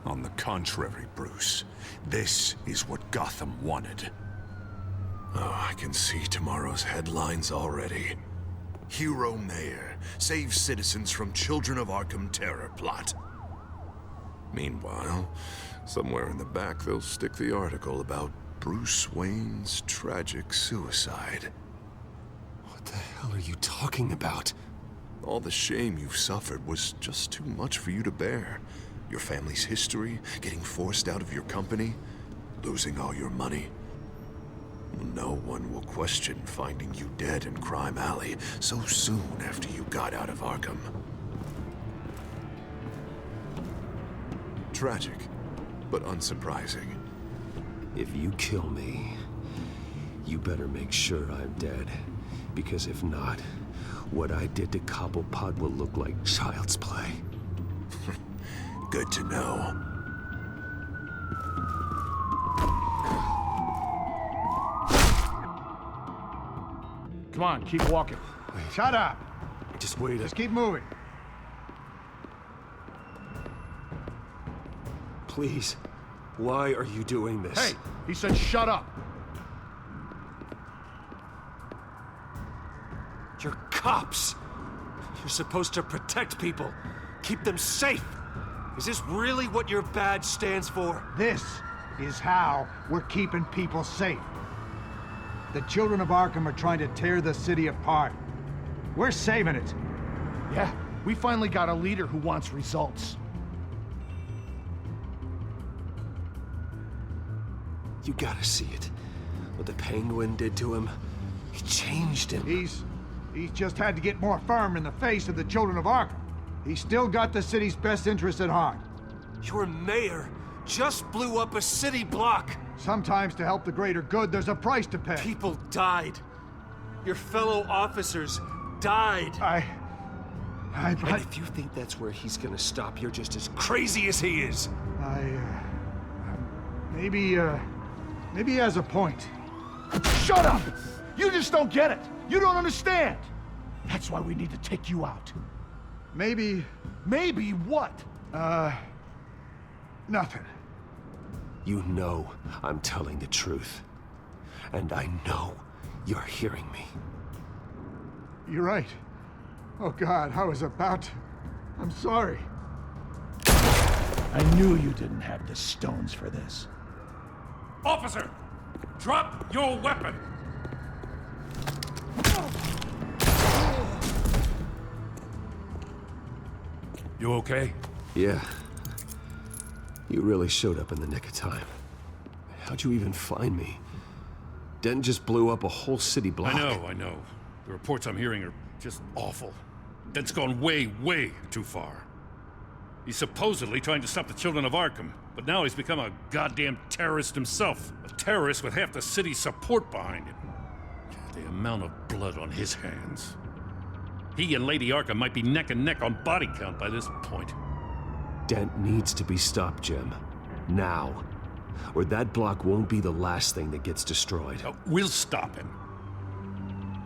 L: On the contrary, Bruce, this is what Gotham wanted. Oh, I can see tomorrow's headlines already. Hero Mayor saves citizens from Children of Arkham terror plot. Meanwhile, somewhere in the back they'll stick the article about Bruce Wayne's tragic suicide.
D: What the hell are you talking about?
L: All the shame you've suffered was just too much for you to bear. Your family's history, getting forced out of your company, losing all your money. No one will question finding you dead in Crime Alley so soon after you got out of Arkham. Tragic, but unsurprising.
D: If you kill me, you better make sure I'm dead. Because if not, what I did to Cobblepot will look like child's play.
L: Good to know.
O: Come on, keep walking. Shut up!
D: Just wait.
O: Just keep moving.
D: Please, why are you doing this?
O: Hey, he said shut up!
D: You're cops! You're supposed to protect people, keep them safe! Is this really what your badge stands for?
O: This is how we're keeping people safe. The children of Arkham are trying to tear the city apart. We're saving it.
R: Yeah, we finally got a leader who wants results.
D: You gotta see it. What the Penguin did to him, it changed him.
O: He's just had to get more firm in the face of the children of Arkham. He's still got the city's best interests at heart.
D: Your mayor just blew up a city block.
O: Sometimes to help the greater good, there's a price to pay.
D: People died. Your fellow officers died.
O: I
D: And if you think that's where he's gonna stop, you're just as crazy as he is.
O: Maybe he has a point.
R: Shut up! You just don't get it. You don't understand. That's why we need to take you out.
O: Maybe...
R: Maybe what?
O: Nothing.
D: You know I'm telling the truth. And I know you're hearing me.
O: You're right. Oh God, I was about to... I'm sorry.
R: I knew you didn't have the stones for this.
I: Officer! Drop your weapon! You okay?
D: Yeah. You really showed up in the nick of time. How'd you even find me? Dent just blew up a whole city block.
I: I know. The reports I'm hearing are just awful. Dent's gone way, way too far. He's supposedly trying to stop the children of Arkham, but now he's become a goddamn terrorist himself. A terrorist with half the city's support behind him. The amount of blood on his hands. He and Lady Arkham might be neck and neck on body count by this point.
D: Dent needs to be stopped, Jim. Now. Or that block won't be the last thing that gets destroyed.
I: We'll stop him.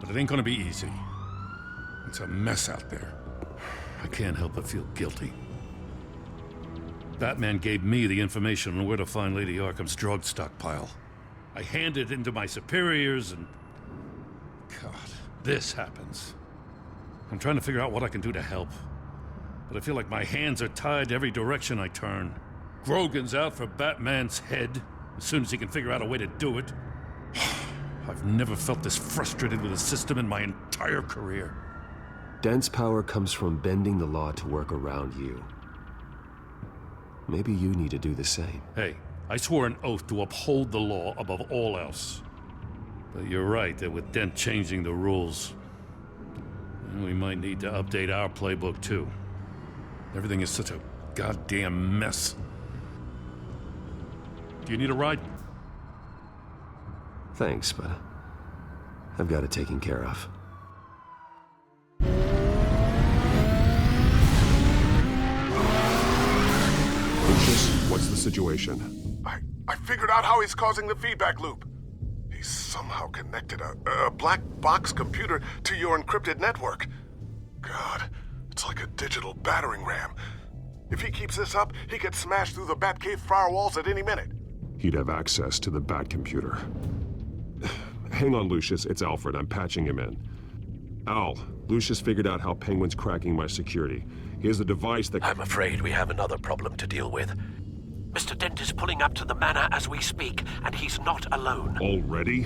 I: But it ain't gonna be easy. It's a mess out there. I can't help but feel guilty. Batman gave me the information on where to find Lady Arkham's drug stockpile. I handed it into my superiors and... God, this happens. I'm trying to figure out what I can do to help. But I feel like my hands are tied every direction I turn. Grogan's out for Batman's head, as soon as he can figure out a way to do it. I've never felt this frustrated with the system in my entire career.
D: Dent's power comes from bending the law to work around you. Maybe you need to do the same.
I: Hey, I swore an oath to uphold the law above all else. But you're right that with Dent changing the rules, we might need to update our playbook too. Everything is such a goddamn mess. Do you need a ride?
D: Thanks, but I've got it taken care of.
L: Lucius, what's the situation? I figured out how he's causing the feedback loop. He's somehow connected a black box computer to your encrypted network. God, it's like a digital battering ram. If he keeps this up, he could smash through the Batcave firewalls at any minute.
B: He'd have access to the Bat computer. Hang on, Lucius. It's Alfred. I'm patching him in. Al, Lucius figured out how Penguin's cracking my security. He has a device that...
P: I'm afraid we have another problem to deal with. Mr. Dent is pulling up to the manor as we speak, and he's not alone.
B: Already?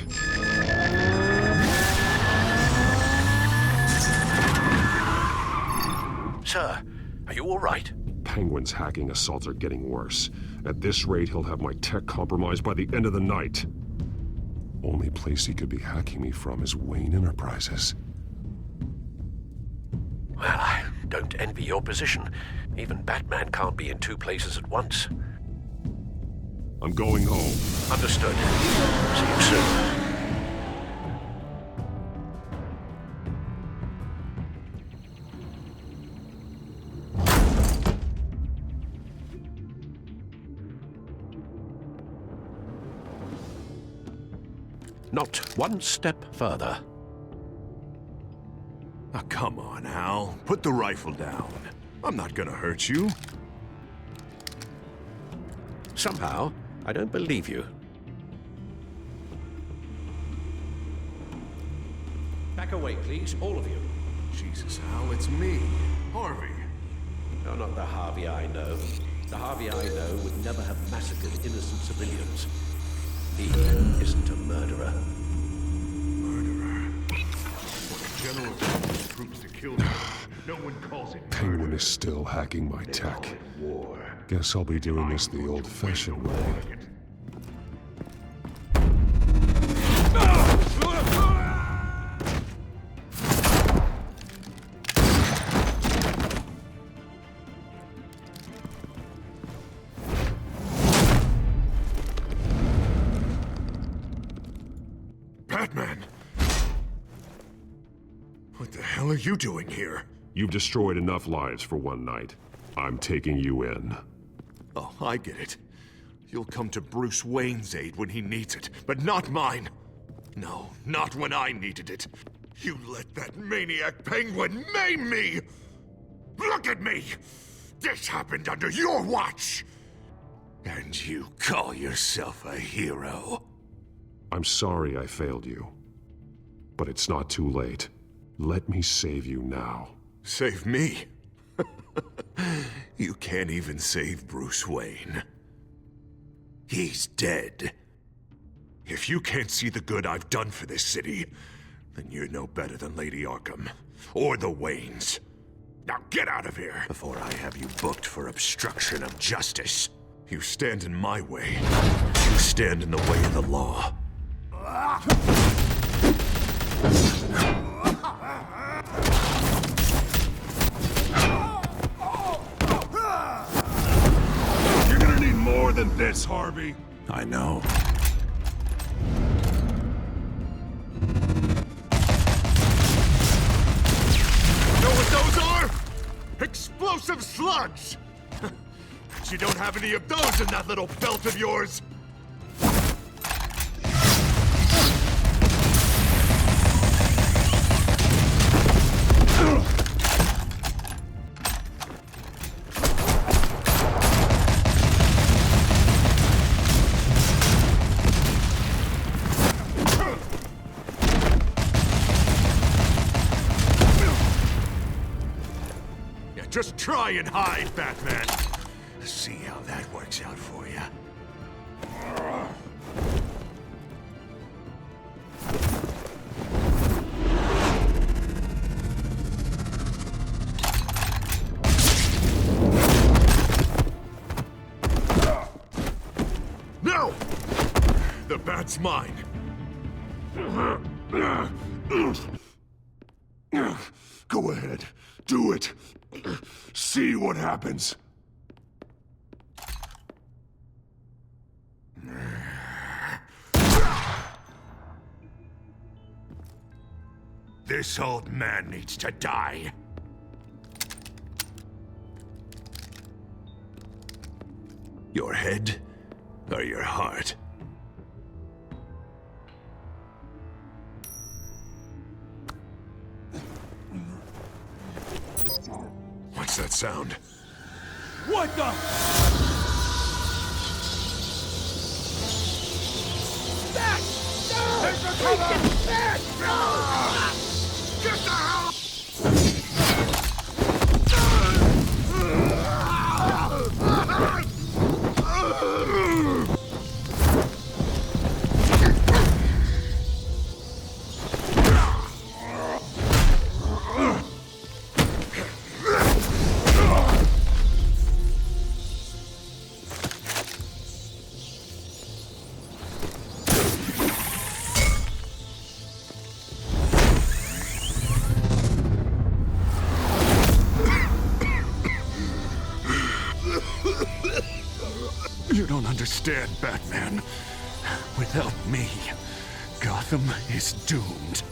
P: Sir, are you all right?
B: Penguin's hacking assaults are getting worse. At this rate, he'll have my tech compromised by the end of the night. Only place he could be hacking me from is Wayne Enterprises.
P: Well, I don't envy your position. Even Batman can't be in two places at once.
B: I'm going home.
P: Understood. See you soon. Not one step further.
L: Oh, come on, Al. Put the rifle down. I'm not gonna hurt you.
P: Somehow, I don't believe you. Back away, please, all of you.
L: Jesus, Al, it's me, Harvey.
P: No, not the Harvey I know. The Harvey I know would never have massacred innocent civilians. He isn't a murderer.
L: Murderer? When a general orders troops to kill you, no one calls it
B: Penguin is still hacking my tech. Guess I'll be doing this the old-fashioned way.
L: Batman! What the hell are you doing here?
B: You've destroyed enough lives for one night. I'm taking you in.
L: Oh, I get it. You'll come to Bruce Wayne's aid when he needs it, but not mine. No, not when I needed it. You let that maniac Penguin maim me! Look at me! This happened under your watch! And you call yourself a hero?
B: I'm sorry I failed you. But it's not too late. Let me save you now.
L: Save me? You can't even save Bruce Wayne. He's dead. If you can't see the good I've done for this city, then you're no better than Lady Arkham. Or the Waynes. Now get out of here before I have you booked for obstruction of justice. You stand in my way. You stand in the way of the law.
B: You're gonna need more than this, Harvey.
L: I know. Know what those are? Explosive slugs! But you don't have any of those in that little belt of yours! Just try and hide, Batman. See how that works out for you. No! The bat's mine.
B: Go ahead. Do it. See what happens.
L: This old man needs to die. Your head or your heart? What's that sound?
R: What the? Back! No! Take the cover! Back! No! Get the hell!
L: You don't understand, Batman. Without me, Gotham is doomed.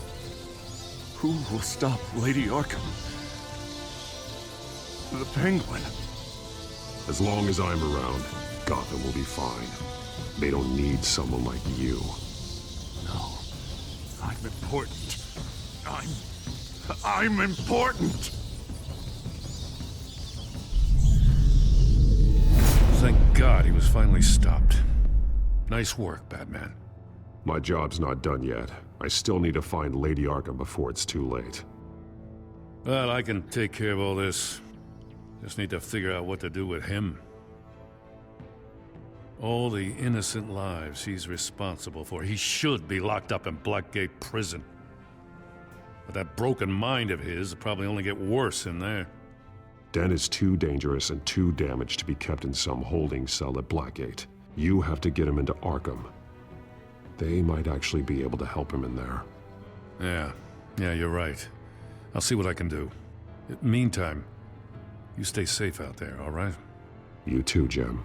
L: Who will stop Lady Arkham? The Penguin.
B: As long as I'm around, Gotham will be fine. They don't need someone like you.
L: No. I'm important. I'm important!
I: Thank God he was finally stopped. Nice work, Batman.
B: My job's not done yet. I still need to find Lady Arkham before it's too late.
I: Well, I can take care of all this. Just need to figure out what to do with him. All the innocent lives he's responsible for. He should be locked up in Blackgate Prison. But that broken mind of his will probably only get worse in there.
B: Den is too dangerous and too damaged to be kept in some holding cell at Blackgate. You have to get him into Arkham. They might actually be able to help him in there.
I: Yeah, you're right. I'll see what I can do. Meantime, you stay safe out there, all right?
B: You too, Jim.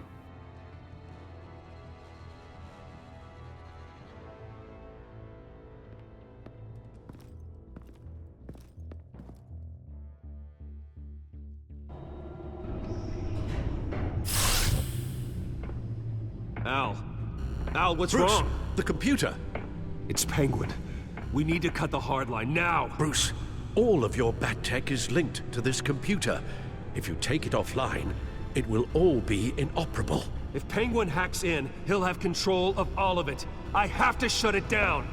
D: Al, what's
P: Bruce,
D: wrong?
P: the computer.
D: It's Penguin. We need to cut the hard line now.
P: Bruce, all of your bat tech is linked to this computer. If you take it offline, it will all be inoperable.
D: If Penguin hacks in, he'll have control of all of it. I have to shut it down.